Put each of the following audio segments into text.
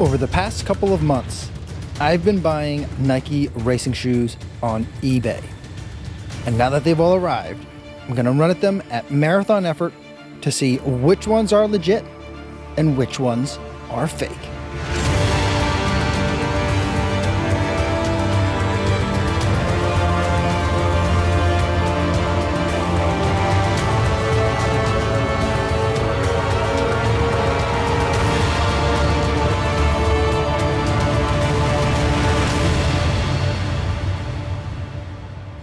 Over the past couple of months, I've been buying Nike racing shoes on eBay. And now that they've all arrived, I'm gonna run at them at marathon effort to see which ones are legit and which ones are fake.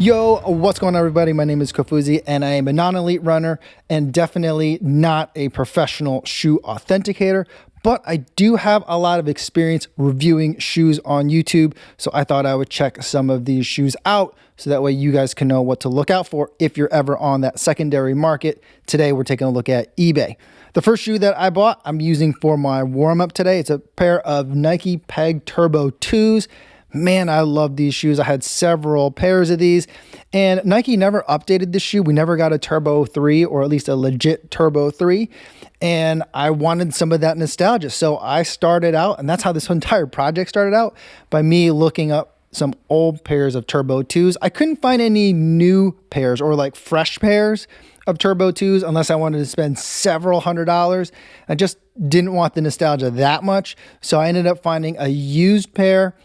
Yo, what's going on, everybody? My name is Kofuzi and I am a non-elite runner and definitely not a professional shoe authenticator, but I do have a lot of experience reviewing shoes on YouTube, so I thought I would check some of these shoes out so that way you guys can know what to look out for if you're ever on that secondary market. Today, we're taking a look at eBay. The first shoe that I bought, I'm using for my warm-up today. It's a pair of Nike Peg Turbo 2s. Man, I love these shoes. I had several pairs of these, and Nike never updated this shoe. We never got a Turbo 3, or at least a legit Turbo 3, and I wanted some of that nostalgia. So I started out, and that's how this entire project started out, by me looking up some old pairs of Turbo 2s. I couldn't find any new pairs or like fresh pairs of Turbo 2s unless I wanted to spend several $100s. I just didn't want the nostalgia that much, so I ended up finding a used pair.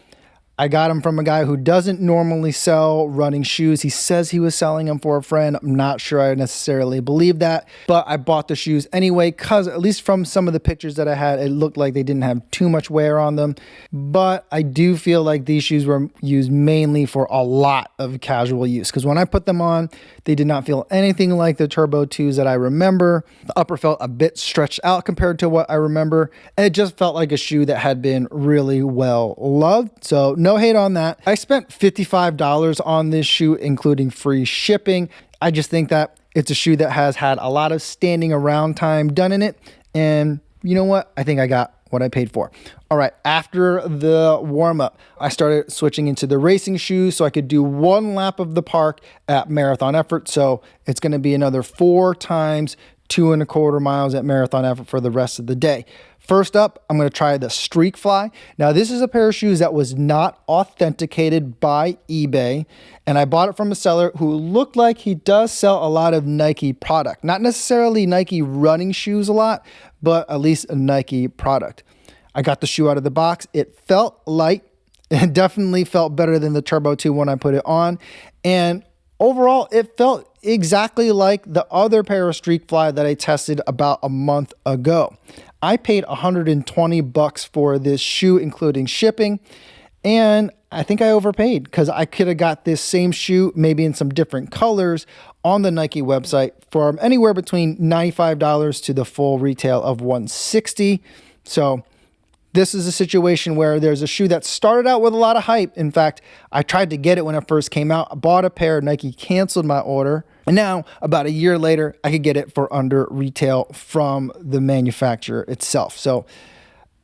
I got them from a guy who doesn't normally sell running shoes. He says he was selling them for a friend. I'm not sure I necessarily believe that, but I bought the shoes anyway because at least from some of the pictures that I had, it looked like they didn't have too much wear on them. But I do feel like these shoes were used mainly for a lot of casual use because when I put them on, they did not feel anything like the Turbo 2s that I remember. The upper felt a bit stretched out compared to what I remember, and it just felt like a shoe that had been really well loved. So no hate on that. I spent $55 on this shoe, including free shipping. I just think that it's a shoe that has had a lot of standing around time done in it. And you know what? I think I got what I paid for. All right, after the warm-up, I started switching into the racing shoes so I could do one lap of the park at marathon effort. So it's going to be another 4 times 2.25 miles at marathon effort for the rest of the day. First up, I'm going to try the Streakfly. Now, this is a pair of shoes that was not authenticated by eBay, and I bought it from a seller who looked like he does sell a lot of Nike product. Not necessarily Nike running shoes a lot, but at least a Nike product. I got the shoe out of the box. It felt light. It definitely felt better than the Turbo 2 when I put it on, and overall, it felt exactly like the other pair of Streakfly that I tested about a month ago. I paid $120 for this shoe, including shipping, and I think I overpaid because I could have got this same shoe, maybe in some different colors, on the Nike website for anywhere between $95 to the full retail of $160. So this is a situation where there's a shoe that started out with a lot of hype. In fact, I tried to get it when it first came out. I bought a pair, Nike canceled my order. And now, about a year later, I could get it for under retail from the manufacturer itself. So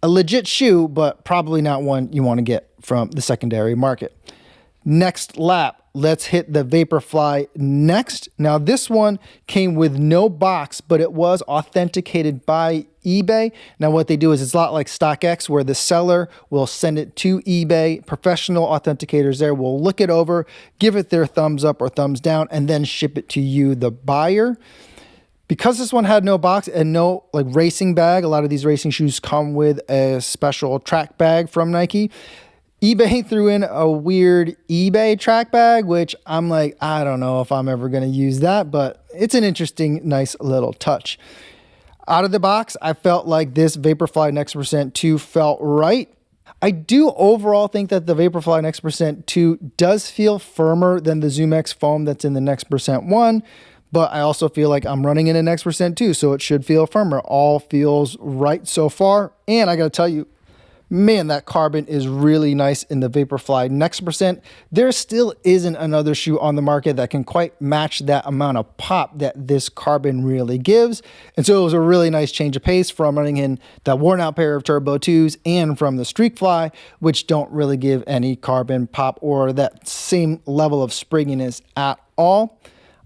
a legit shoe, but probably not one you want to get from the secondary market. Next lap, let's hit the Vaporfly Next. Now, this one came with no box, but it was authenticated by eBay. Now, what they do is it's a lot like StockX, where the seller will send it to eBay. Professional authenticators there will look it over, give it their thumbs up or thumbs down, and then ship it to you, the buyer. Because this one had no box and no like racing bag, a lot of these racing shoes come with a special track bag from Nike. eBay threw in a weird eBay track bag, which I'm like, I don't know if I'm ever going to use that, but it's an interesting, nice little touch. Out of the box, I felt like this Vaporfly Next Percent 2 felt right. I do overall think that the Vaporfly Next Percent 2 does feel firmer than the ZoomX foam that's in the Next Percent 1, but I also feel like I'm running in a Next Percent 2, so it should feel firmer. All feels right so far, and I got to tell you, man, that carbon is really nice in the Vaporfly Next Percent. There still isn't another shoe on the market that can quite match that amount of pop that this carbon really gives. And so it was a really nice change of pace from running in that worn out pair of Turbo 2s and from the Streakfly, which don't really give any carbon pop or that same level of springiness at all.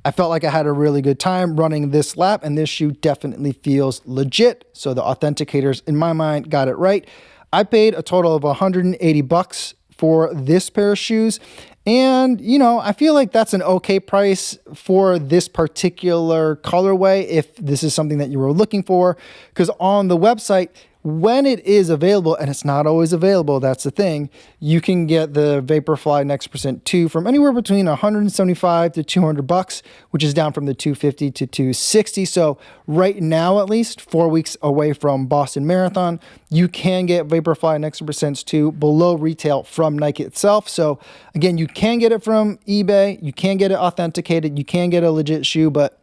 I felt like I had a really good time running this lap, and this shoe definitely feels legit. So the authenticators, in my mind, got it right. I paid a total of 180 bucks for this pair of shoes. And, you know, I feel like that's an okay price for this particular colorway if this is something that you were looking for. Because on the website, when it is available, and it's not always available, that's the thing, you can get the Vaporfly Next Percent 2 from anywhere between 175 to 200 bucks, which is down from the 250 to 260. So right now, at least 4 weeks away from Boston Marathon, you can get Vaporfly Next Percent 2 below retail from Nike itself. So again, you can get it from eBay, you can get it authenticated, you can get a legit shoe, but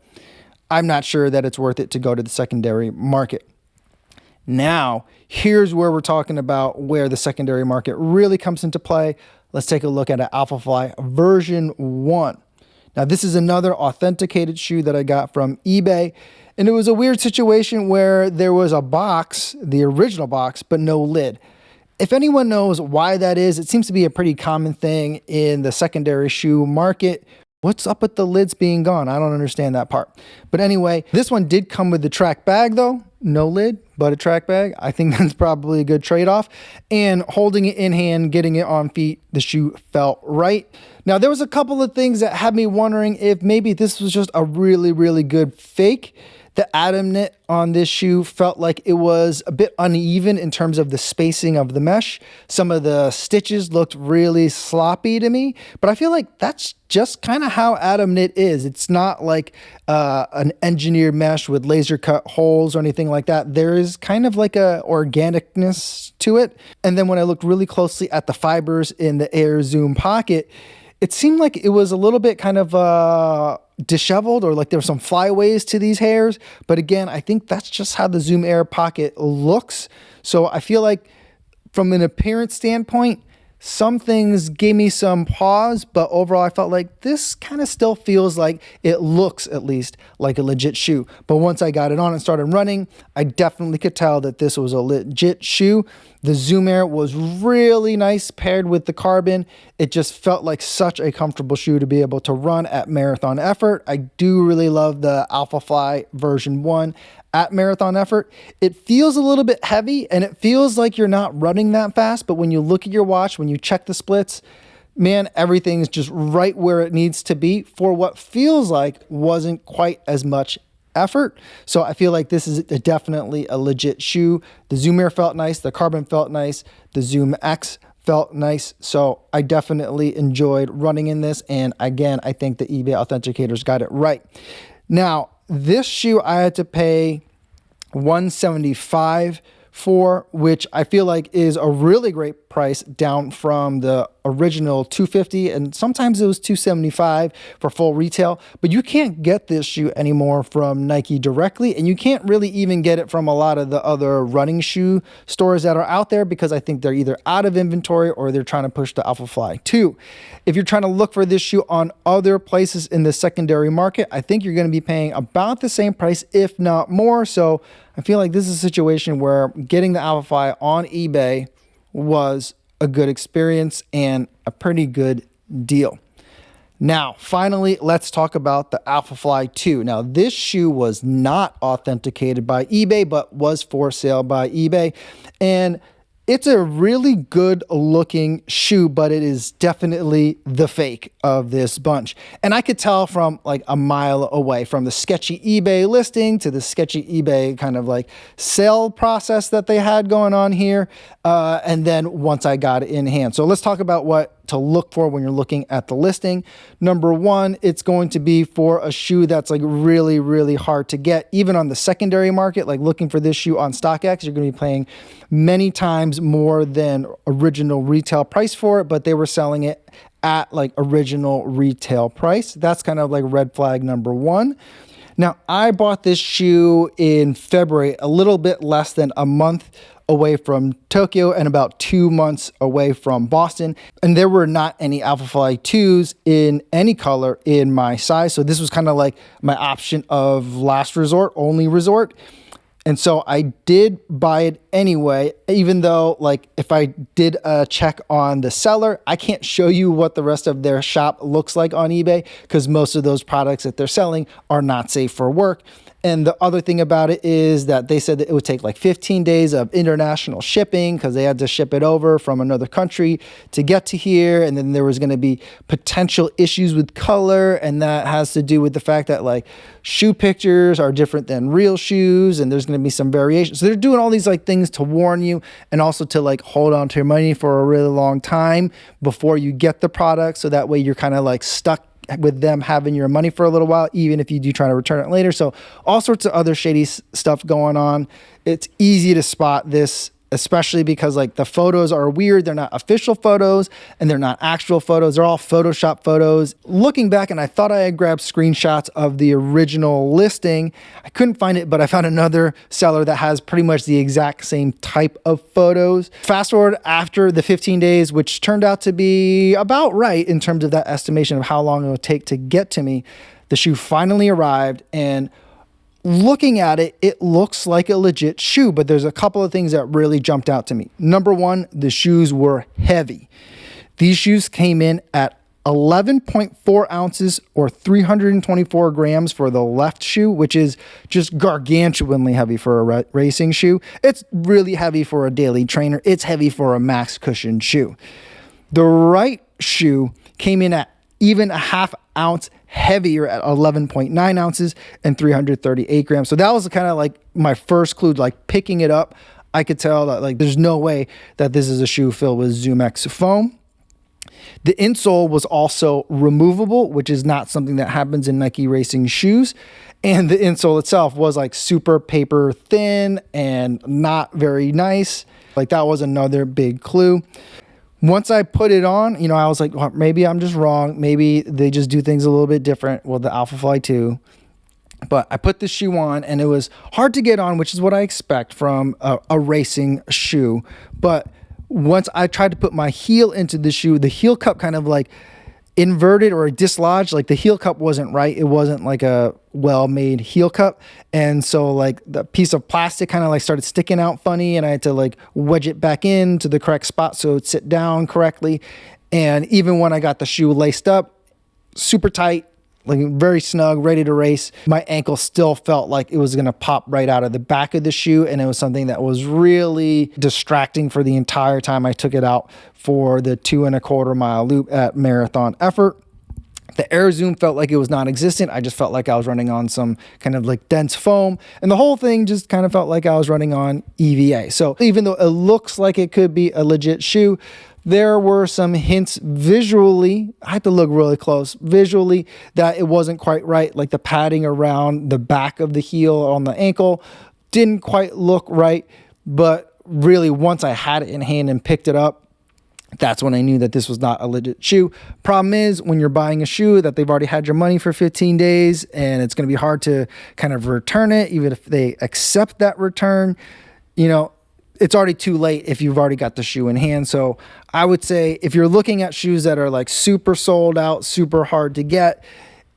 I'm not sure that it's worth it to go to the secondary market. Now, here's where we're talking about where the secondary market really comes into play. Let's take a look at an Alphafly version 1. Now, this is another authenticated shoe that I got from eBay, and it was a weird situation where there was a box, the original box, but no lid. If anyone knows why that is, it seems to be a pretty common thing in the secondary shoe market. What's up with the lids being gone? I don't understand that part. But anyway, this one did come with the track bag though. No lid, but a track bag. I think that's probably a good trade-off. And holding it in hand, getting it on feet, the shoe felt right. Now, there was a couple of things that had me wondering if maybe this was just a really, really good fake. The Atom knit on this shoe felt like it was a bit uneven in terms of the spacing of the mesh. Some of the stitches looked really sloppy to me, but I feel like that's just kind of how Atom knit is. It's not like an engineered mesh with laser cut holes or anything like that. There is kind of like a organicness to it. And then when I looked really closely at the fibers in the Air Zoom pocket, it seemed like it was a little bit kind of disheveled, or like there were some flyaways to these hairs. But again, I think that's just how the Zoom Air pocket looks. So I feel like from an appearance standpoint, some things gave me some pause, but overall I felt like this kind of still feels like it looks at least like a legit shoe. But once I got it on and started running, I definitely could tell that this was a legit shoe. The Zoom Air was really nice paired with the carbon. It just felt like such a comfortable shoe to be able to run at marathon effort. I do really love the Alphafly version 1 at marathon effort. It feels a little bit heavy and it feels like you're not running that fast, but when you look at your watch, when you check the splits, man, everything's just right where it needs to be for what feels like wasn't quite as much effort. So I feel like this is definitely a legit shoe. The Zoom Air felt nice, the carbon felt nice, the Zoom X felt nice. So I definitely enjoyed running in this. And again, I think the eBay authenticators got it right. Now, this shoe I had to pay $175 for, which I feel like is a really great price, down from the original $250, and sometimes it was $275 for full retail. But you can't get this shoe anymore from Nike directly, and you can't really even get it from a lot of the other running shoe stores that are out there, because I think they're either out of inventory or they're trying to push the Alphafly 2. If you're trying to look for this shoe on other places in the secondary market, I think you're going to be paying about the same price, if not more. So I feel like this is a situation where getting the Alphafly on eBay was a good experience and a pretty good deal. Now, finally, let's talk about the Alphafly 2. Now, this shoe was not authenticated by eBay, but was for sale by eBay. And it's a really good looking shoe, but it is definitely the fake of this bunch. And I could tell from like a mile away, from the sketchy eBay listing to the sketchy eBay kind of like sale process that they had going on here. And then once I got it in hand. So let's talk about what to look for when you're looking at the listing. Number one, it's going to be for a shoe that's like really, really hard to get, even on the secondary market. Like looking for this shoe on StockX, you're going to be paying many times more than original retail price for it, but they were selling it at like original retail price. That's kind of like red flag number one. Now, I bought this shoe in February, a little bit less than a month away from Tokyo and about 2 months away from Boston. And there were not any Alphafly 2s in any color in my size. So this was kind of like my option of last resort, only resort. And so I did buy it anyway, even though like if I did a check on the seller, I can't show you what the rest of their shop looks like on eBay, because most of those products that they're selling are not safe for work. And the other thing about it is that they said that it would take like 15 days of international shipping because they had to ship it over from another country to get to here. And then there was going to be potential issues with color. And that has to do with the fact that like shoe pictures are different than real shoes. And there's going to be some variation. So they're doing all these like things to warn you and also to like hold on to your money for a really long time before you get the product. So that way you're kind of like stuck with them having your money for a little while, even if you do try to return it later. So all sorts of other shady stuff going on. It's easy to spot this, especially because like the photos are weird. They're not official photos and they're not actual photos. They're all Photoshop photos. Looking back, and I thought I had grabbed screenshots of the original listing. I couldn't find it, but I found another seller that has pretty much the exact same type of photos. Fast forward after the 15 days, which turned out to be about right in terms of that estimation of how long it would take to get to me. The shoe finally arrived, and looking at it, it looks like a legit shoe, but there's a couple of things that really jumped out to me. Number one, the shoes were heavy. These shoes came in at 11.4 ounces or 324 grams for the left shoe, which is just gargantuanly heavy for a racing shoe. It's really heavy for a daily trainer. It's heavy for a max cushion shoe. The right shoe came in at even a half ounce heavier at 11.9 ounces and 338 grams. So that was kind of like my first clue, like picking it up. I could tell that like there's no way that this is a shoe filled with ZoomX foam. The insole was also removable, which is not something that happens in Nike racing shoes. And the insole itself was like super paper thin and not very nice. Like that was another big clue. Once I put it on, you know, I was like, well, maybe I'm just wrong. Maybe they just do things a little bit different with the Alphafly 2. But I put this shoe on and it was hard to get on, which is what I expect from a racing shoe. But once I tried to put my heel into the shoe, the heel cup kind of like inverted or dislodged. Like the heel cup wasn't right. It wasn't like a well-made heel cup. And so like the piece of plastic kind of like started sticking out funny, and I had to like wedge it back in to the correct spot so it'd sit down correctly. And even when I got the shoe laced up, super tight, like very snug, ready to race, my ankle still felt like it was going to pop right out of the back of the shoe. And it was something that was really distracting for the entire time I took it out for the 2.25 mile loop at marathon effort. The air zoom felt like it was non-existent. I just felt like I was running on some kind of like dense foam, and the whole thing just kind of felt like I was running on EVA. So even though it looks like it could be a legit shoe, there were some hints visually, I had to look really close, visually, that it wasn't quite right. Like the padding around the back of the heel on the ankle didn't quite look right. But really, once I had it in hand and picked it up, that's when I knew that this was not a legit shoe. Problem is, when you're buying a shoe that they've already had your money for 15 days and it's going to be hard to kind of return it, even if they accept that return, you know, it's already too late if you've already got the shoe in hand. So I would say if you're looking at shoes that are like super sold out, super hard to get,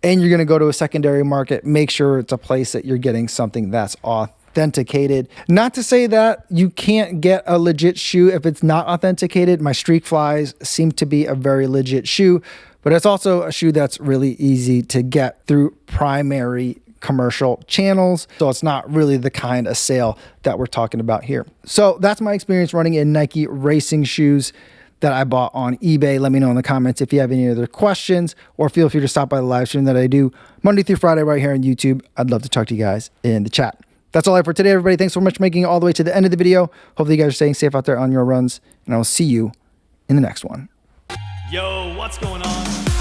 and you're going to go to a secondary market, make sure it's a place that you're getting something that's authenticated. Not to say that you can't get a legit shoe if it's not authenticated. My Streakflies seem to be a very legit shoe, but it's also a shoe that's really easy to get through primary commercial channels. So it's not really the kind of sale that we're talking about here. So that's my experience running in Nike racing shoes that I bought on eBay. Let me know in the comments if you have any other questions, or feel free to stop by the live stream that I do Monday through Friday right here on YouTube. I'd love to talk to you guys in the chat. That's all I have for today, everybody. Thanks so much for making it all the way to the end of the video. Hopefully you guys are staying safe out there on your runs, and I will see you in the next one. Yo, what's going on?